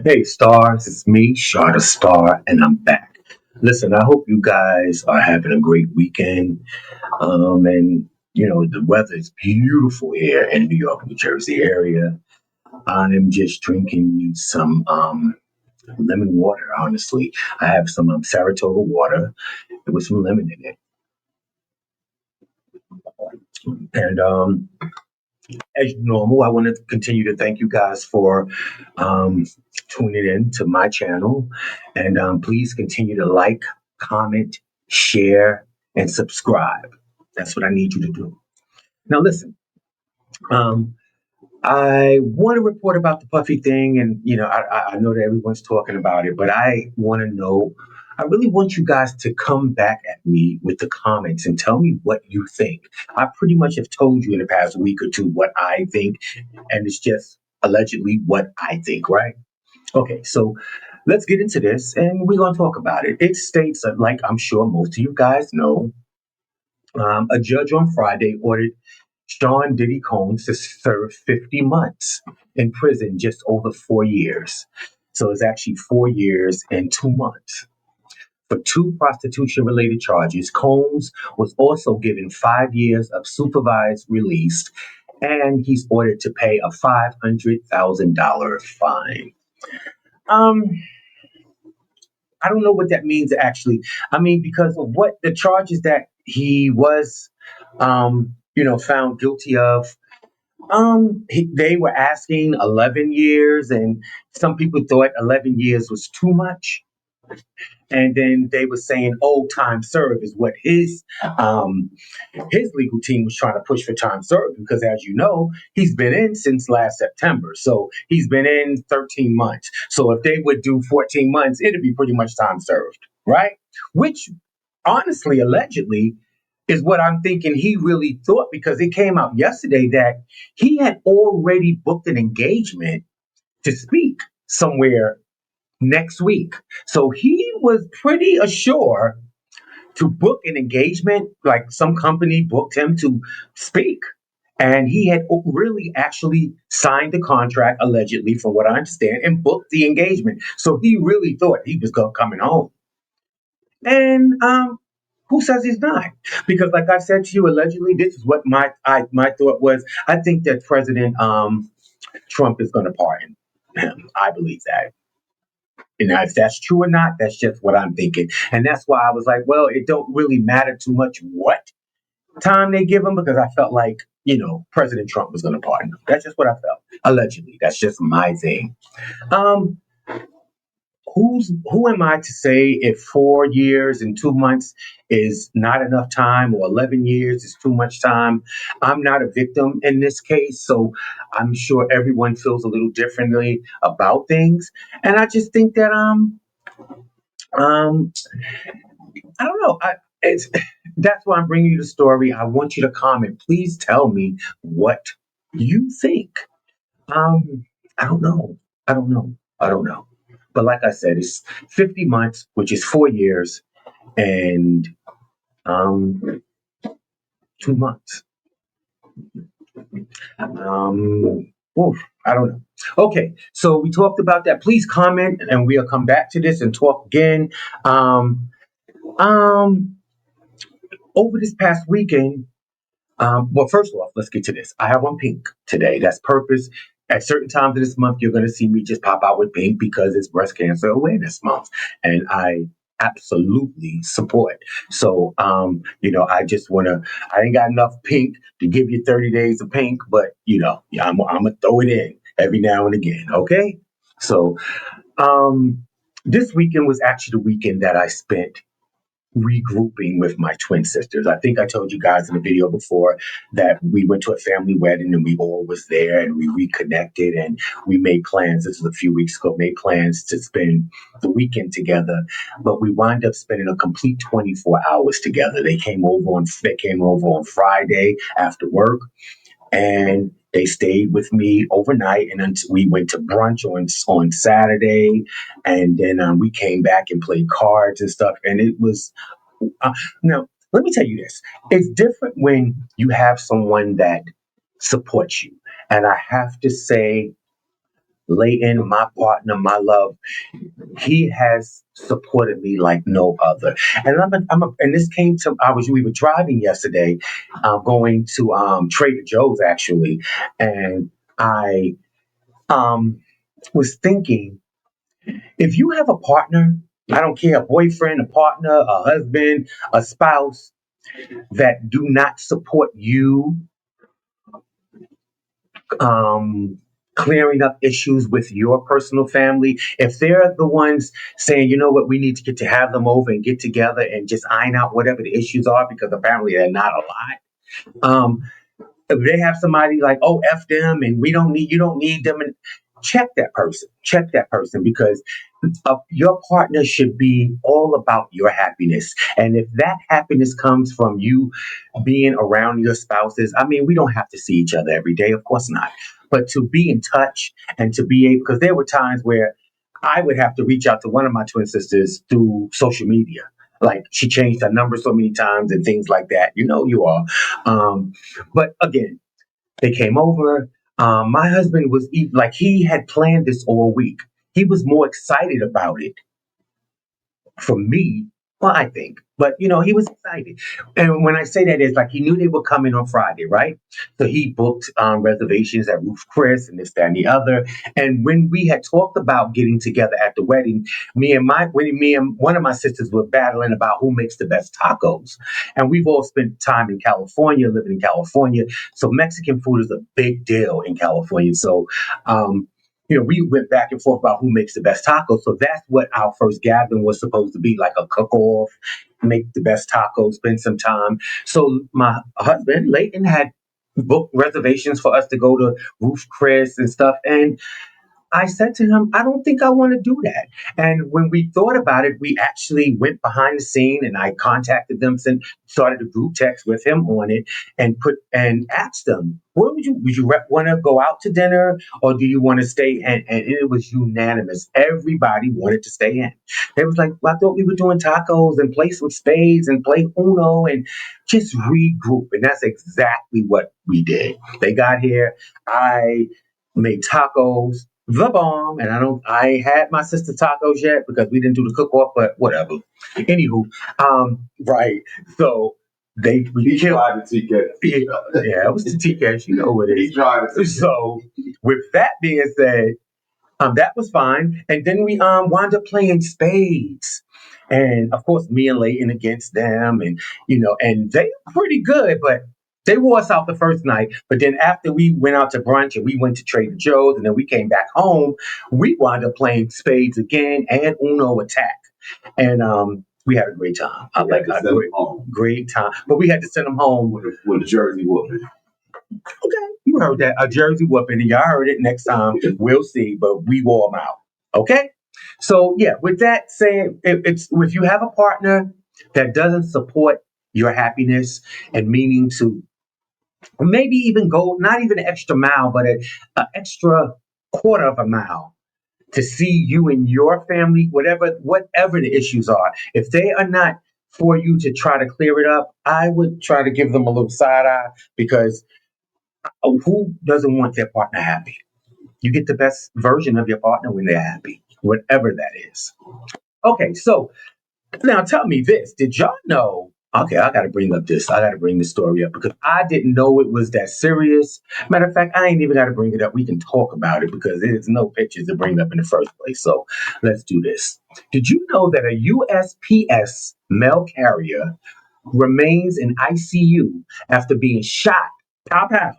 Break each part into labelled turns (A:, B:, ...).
A: Hey, stars, it's me, Shar the Star, and I'm back. Listen, I hope you guys are having a great weekend. And the weather is beautiful here in New York, New Jersey area. I'm just drinking me some lemon water. Honestly, I have some Saratoga water with some lemon in it, and as normal, I want to continue to thank you guys for um, tuning in to my channel. And please continue to like, comment, share, and subscribe. That's what I need you to do. Now, listen, um, I want to report about the Puffy thing. And, I know that everyone's talking about it, but I want to know. I really want you guys to come back at me with the comments and tell me what you think. I pretty much have told you in the past week or two what I think, and it's just allegedly what I think, right? Okay, so let's get into this and we're going to talk about it. It states that, like I'm sure most of you guys know, a judge on Friday ordered Sean Diddy Combs to serve 50 months in prison, just over 4 years. So it's actually 4 years and 2 months. For two prostitution related charges, Combs was also given 5 years of supervised release, and he's ordered to pay a $500,000 fine. Um, I don't know what that means actually. I mean, because of what the charges that he was, found guilty of. They were asking 11 years, and some people thought 11 years was too much. And then they were saying, "Oh, time served is what his legal team was trying to push for time served because, as you know, he's been in since last September. So he's been in 13 months. So if they would do 14 months, it'd be pretty much time served, right? Which, honestly, allegedly, is what I'm thinking he really thought because it came out yesterday that he had already booked an engagement to speak somewhere next week. So he was pretty assured to book an engagement, like some company booked him to speak. And he had really actually signed the contract, allegedly, from what I understand, and booked the engagement. So he really thought he was coming home. And who says he's not? Because, like I said to you, allegedly, this is what my thought was. I think that President Trump is going to pardon him. I believe that. And if that's true or not, that's just what I'm thinking. And that's why I was like, well, it don't really matter too much what time they give him because I felt like, President Trump was going to pardon him. That's just what I felt. Allegedly. That's just my thing. Um, who am I to say if 4 years and 2 months is not enough time or 11 years is too much time? I'm not a victim in this case, so I'm sure everyone feels a little differently about things. And I just think that um I don't know. It's that's why I'm bringing you the story. I want you to comment. Please tell me what you think. Um, I don't know. I don't know. I don't know. But like I said, it's 50 months, which is 4 years and um 2 months. I don't know. Okay, so we talked about that. Please comment, and we'll come back to this and talk again. Um, um, Over this past weekend, well, first off, let's get to this. I have on pink today. That's purpose. At certain times of this month, you're going to see me just pop out with pink because it's Breast Cancer Awareness Month, and I absolutely support. So, I just want to. I ain't got enough pink to give you 30 days of pink, but yeah, I'm gonna throw it in every now and again. Okay, so this weekend was actually the weekend that I spent regrouping with my twin sisters. I think I told you guys in the video before that we went to a family wedding and we all was there and we reconnected and we made plans. This was a few weeks ago, made plans to spend the weekend together, but we wound up spending a complete 24 hours together. They came over on Friday after work and they stayed with me overnight and until we went to brunch on Saturday and then we came back and played cards and stuff and it was now, let me tell you this. It's different when you have someone that supports you. And I have to say, Leighton, my partner, my love, he has supported me like no other. And and this came to, we were driving yesterday, going to Trader Joe's actually, and I um, was thinking, if you have a partner, I don't care, a boyfriend, a partner, a husband, a spouse that do not support you um, clearing up issues with your personal family, if they're the ones saying, you know what, we need to get to have them over and get together and just iron out whatever the issues are, because apparently they're not a lot. If they have somebody like, oh, F them and you don't need them, and check that person, because your partner should be all about your happiness. And if that happiness comes from you being around your spouses, I mean, we don't have to see each other every day, of course not. But to be in touch and to be able, because there were times where I would have to reach out to one of my twin sisters through social media. Like she changed her number so many times and things like that. You know, you are. But again, they came over. My husband was like, he had planned this all week. He was more excited about it for me. Well, I think, but he was excited. And when I say that, it's like he knew they were coming on Friday, right? So he booked reservations at Ruth Chris and this, that, and the other. And when we had talked about getting together at the wedding, when me and one of my sisters were battling about who makes the best tacos. And we've all spent time in California, living in California. So Mexican food is a big deal in California. So, we went back and forth about who makes the best tacos. So that's what our first gathering was supposed to be, like a cook-off, make the best tacos, spend some time. So my husband, Leighton, had booked reservations for us to go to Ruth Chris and stuff. And I said to him, I don't think I want to do that. And when we thought about it, we actually went behind the scene and I contacted them, started a group text with him on it, and asked them, what would you want to go out to dinner, or do you want to stay? And it was unanimous. Everybody wanted to stay in. They was like, well, I thought we were doing tacos and play some spades and play Uno and just regroup. And that's exactly what we did. They got here. I made tacos, the bomb, and I had my sister tacos yet because we didn't do the cook off, but whatever. Anywho, right. So
B: he tried the TK.
A: Yeah, it was the TK. You know what it is.
B: He tried it.
A: So with that being said, that was fine. And then we wound up playing spades. And of course, me and Leighton against them, and and they were pretty good, but they wore us out the first night. But then after we went out to brunch and we went to Trader Joe's and then we came back home, we wound up playing spades again and Uno attack. And we had a great time. Great time. But we had to send them home
B: with a jersey whooping.
A: Okay, you heard that. A jersey whooping, and y'all heard it. Next time, we'll see, but we wore them out. Okay? So, yeah, with that said, it's if you have a partner that doesn't support your happiness and meaning to maybe even go, not even an extra mile, but an extra quarter of a mile to see you and your family, whatever the issues are, if they are not for you to try to clear it up, I would try to give them a little side eye, because who doesn't want their partner happy? You get the best version of your partner when they're happy, whatever that is. Okay, so now tell me this. Did y'all know? Okay, I got to bring up this. I got to bring this story up because I didn't know it was that serious. Matter of fact, I ain't even got to bring it up. We can talk about it because there's no pictures to bring up in the first place. So let's do this. Did you know that a USPS mail carrier remains in ICU after being shot top out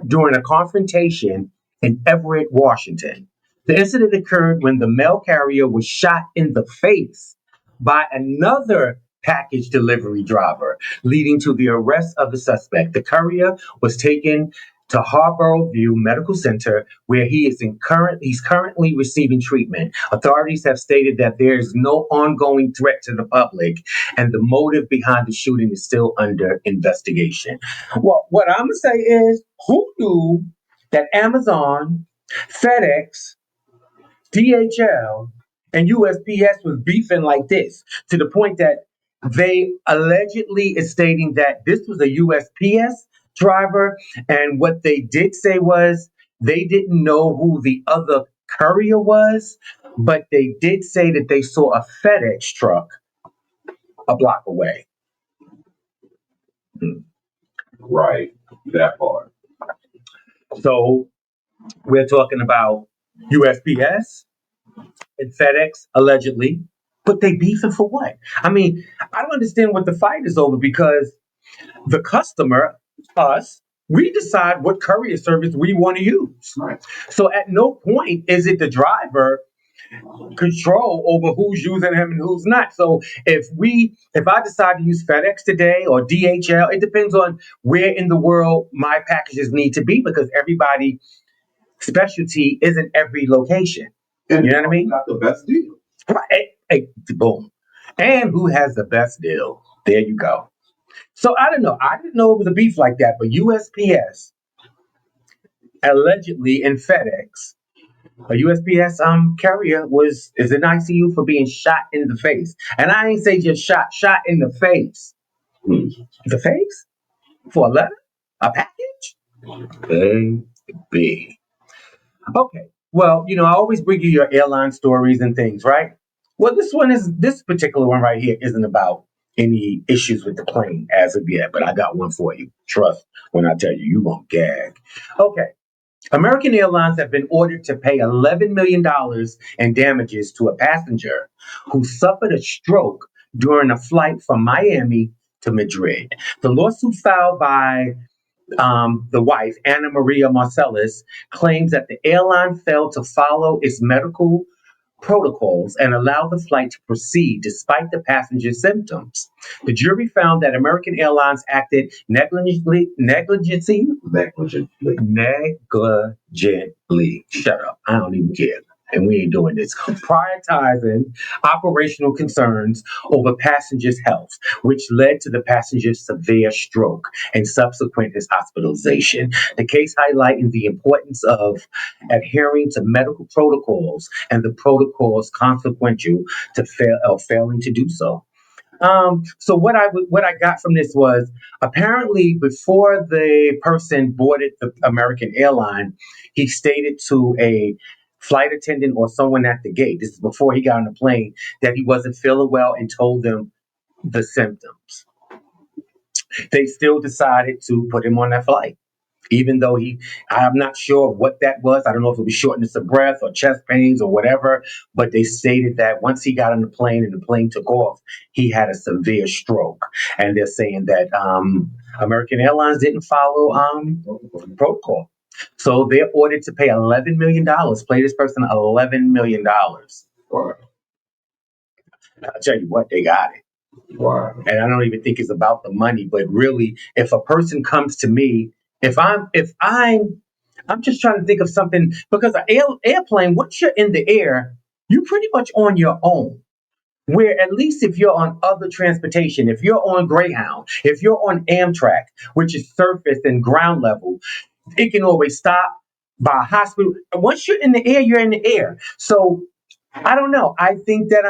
A: during a confrontation in Everett, Washington? The incident occurred when the mail carrier was shot in the face by another package delivery driver, leading to the arrest of the suspect. The courier was taken to Harborough View Medical Center, where he's currently receiving treatment. Authorities have stated that there is no ongoing threat to the public, and the motive behind the shooting is still under investigation. Well, what I'm gonna say is, who knew that Amazon, FedEx, DHL, and USPS was beefing like this, to the point that they allegedly is stating that this was a USPS driver, and what they did say was They didn't know who the other courier was, but they did say that they saw a FedEx truck a block away.
B: Right. That part.
A: So we're talking about USPS and FedEx allegedly, but they beefing for what? I mean, I don't understand what the fight is over because the customer, us, we decide what courier service we want to use.
B: Right.
A: So at no point is it the driver control over who's using him and who's not. So if I decide to use FedEx today or DHL, it depends on where in the world my packages need to be because everybody specialty isn't every location.
B: And
A: You know what I mean?
B: got the best deal.
A: Right. Hey, boom. And who has the best deal? There you go. So I don't know. I didn't know it was a beef like that, but USPS allegedly in FedEx, a USPS carrier is in ICU for being shot in the face. And I ain't say just shot in the face. The face? For a letter? A package? Baby. Okay. Well, I always bring you your airline stories and things, right? Well, this particular one right here isn't about any issues with the plane as of yet, but I got one for you. Trust when I tell you, you won't gag. Okay. American Airlines have been ordered to pay $11 million in damages to a passenger who suffered a stroke during a flight from Miami to Madrid. The lawsuit filed by the wife, Anna Maria Marcellus, claims that the airline failed to follow its medical protocols and allow the flight to proceed despite the passenger's symptoms. The jury found that American Airlines acted negligently. Shut up. I don't even care. And we ain't doing this. Prioritizing operational concerns over passengers' health, which led to the passenger's severe stroke and subsequent his hospitalization. The case highlighting the importance of adhering to medical protocols and the protocols consequential to failing to do so. So what I got from this was apparently before the person boarded the American airline, he stated to a flight attendant or someone at the gate, this is before he got on the plane, that he wasn't feeling well and told them the symptoms. They still decided to put him on that flight. Even though I'm not sure what that was. I don't know if it was shortness of breath or chest pains or whatever, but they stated that once he got on the plane and the plane took off, he had a severe stroke. And they're saying that American Airlines didn't follow protocol. So they're ordered to pay $11 million, pay this person $11 million.
B: Right.
A: I'll tell you what, they got it.
B: Right.
A: And I don't even think it's about the money, but really, if a person comes to me, I'm just trying to think of something because an airplane, once you're in the air, you're pretty much on your own. Where at least if you're on other transportation, if you're on Greyhound, if you're on Amtrak, which is surface and ground level, it can always stop by a hospital. Once you're in the air, you're in the air. So I don't know. I think that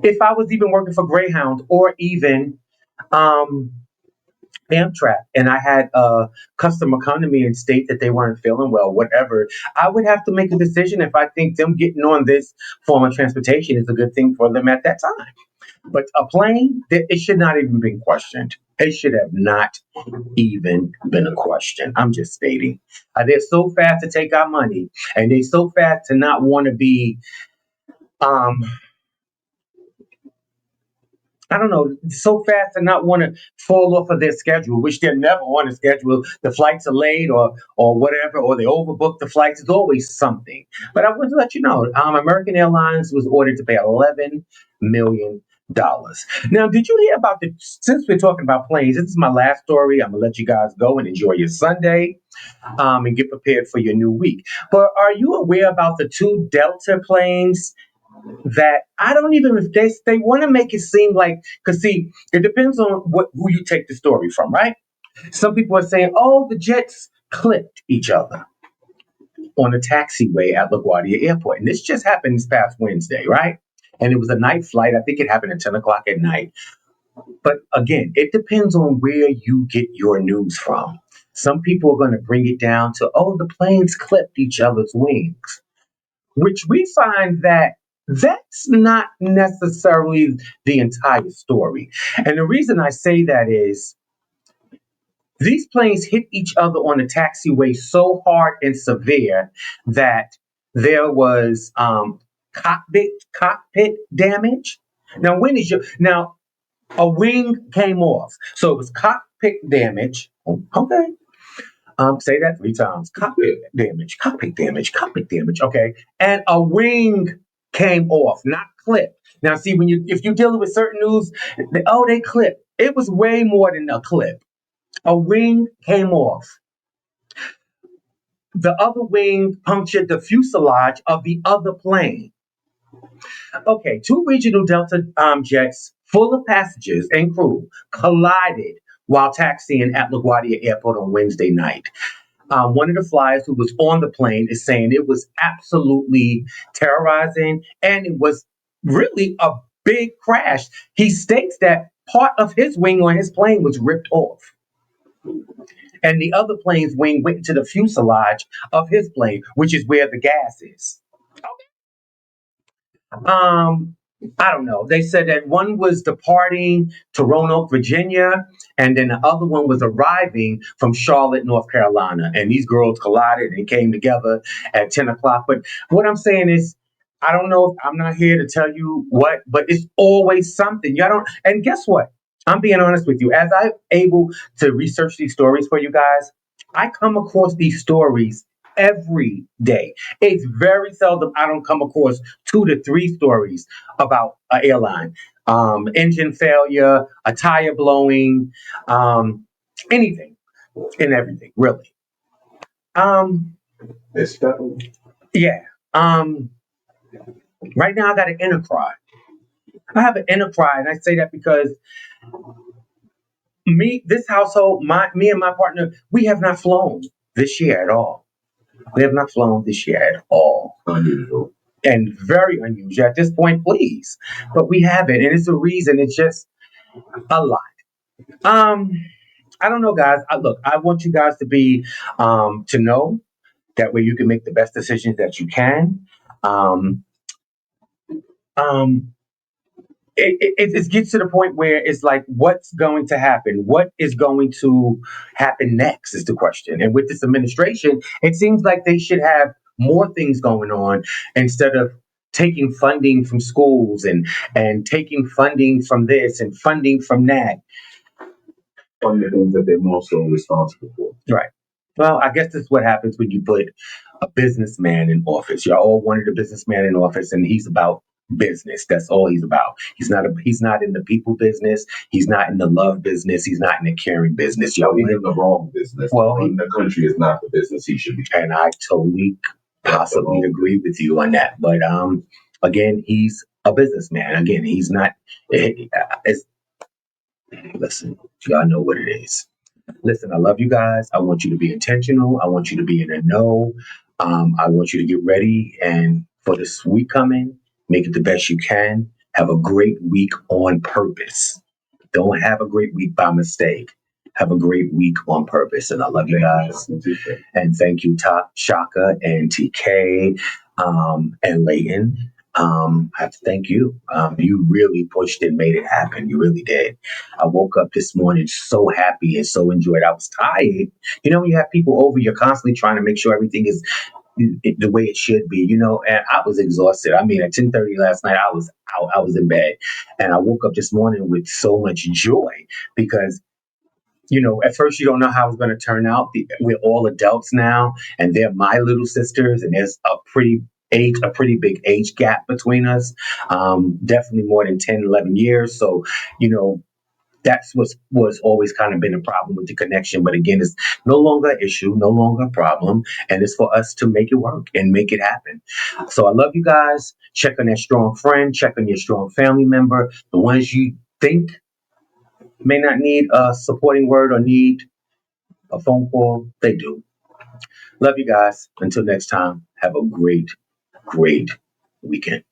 A: if I was even working for Greyhound or even um, Amtrak and I had a customer come to me and state that they weren't feeling well, whatever, I would have to make a decision if I think them getting on this form of transportation is a good thing for them at that time. But a plane, it should not even been questioned. It should have not even been a question. I'm just stating. They're so fast to take our money and they're so fast to not want to be um, I don't know, so fast to not want to fall off of their schedule, which they're never on a schedule. The flights are late or whatever, or they overbook the flights. It's always something. But I want to let you know, American Airlines was ordered to pay $11 million. Now, did you hear about since we're talking about planes, this is my last story. I'm going to let you guys go and enjoy your Sunday and get prepared for your new week. But are you aware about the two Delta planes that I don't even if they want to make it seem like because see it depends on who you take the story from, right? Some people are saying, oh, the jets clipped each other on a taxiway at LaGuardia Airport, and this just happened this past Wednesday, right? And it was a night flight. I think it happened at 10 o'clock at night. But again, it depends on where you get your news from. Some people are going to bring it down to, oh, the planes clipped each other's wings, which we find that that's not necessarily the entire story. And the reason I say that is these planes hit each other on the taxiway so hard and severe that there was cockpit damage. Now, when is your now a wing came off, so it was cockpit damage. Okay, say that 3 times. Cockpit damage, cockpit damage. Okay, and a wing came off, not clipped. Now, see, when if you're dealing with certain news, they clipped. It was way more than a clip. A wing came off. The other wing punctured the fuselage of the other plane. Okay, two regional Delta jets full of passengers and crew collided while taxiing at LaGuardia Airport on Wednesday night. One of the flyers who was on the plane is saying it was absolutely terrorizing and it was really a big crash. He states that part of his wing on his plane was ripped off. And the other plane's wing went into the fuselage of his plane, which is where the gas is. Um, I don't know. They said that one was departing to Roanoke, Virginia, and then the other one was arriving from Charlotte, North Carolina. And these girls collided and came together at 10 o'clock. But what I'm saying is, I don't know if I'm not here to tell you what, but it's always something. You don't, and guess what? I'm being honest with you. As I'm able to research these stories for you guys, I come across these stories every day. It's very seldom I don't come across 2 to 3 stories about an airline, engine failure, a tire blowing, anything and everything, really. Um,
B: It's federal.
A: yeah. Um, right now I got an inner cry. I have an inner cry, and I say that because this household, me and my partner, we have not flown this year at all. We have not flown this year at all.
B: Unusual.
A: And very unusual at this point, please. But we haven't, and it's a reason. It's just a lot. Um, I don't know, guys. Look, I want you guys to be to know that way you can make the best decisions that you can. Um, um, it gets to the point where it's like, what's going to happen? What is going to happen next is the question. And with this administration, it seems like they should have more things going on instead of taking funding from schools and taking funding from this and funding from that.
B: One of the things that they're more so responsible for.
A: Right. Well, I guess that's what happens when you put a businessman in office. Y'all all wanted a businessman in office, and he's about business. That's all he's about. He's not in the people business. He's not in the love business. He's not in the caring business. Y'all
B: He's in the wrong business.
A: Well,
B: Running the country is not the business he should be.
A: And I totally possibly agree with you on that. But again, he's a businessman. Again, he's not. Listen, y'all know what it is. Listen, I love you guys. I want you to be intentional. I want you to be in the know. I want you to get ready and for this week coming, make it the best you can. Have a great week on purpose. Don't have a great week by mistake. Have a great week on purpose. And I love you guys. And thank you, Shaka and TK and Leighton. I have to thank you. You really pushed and made it happen. You really did. I woke up this morning so happy and so enjoyed. I was tired. You know, when you have people over, you're constantly trying to make sure everything is the way it should be, you know, and I was exhausted. I mean, at 10:30 last night, I was out, I was in bed. And I woke up this morning with so much joy because you know, at first you don't know how it's going to turn out. We're all adults now, and they're my little sisters, and there's a pretty big age gap between us. Definitely more than 10, 11 years. So, you know, that's was always kind of been a problem with the connection. But again, it's no longer an issue, no longer a problem, and it's for us to make it work and make it happen. So I love you guys. Check on that strong friend. Check on your strong family member. The ones you think may not need a supporting word or need a phone call, they do. Love you guys. Until next time, have a great, great weekend.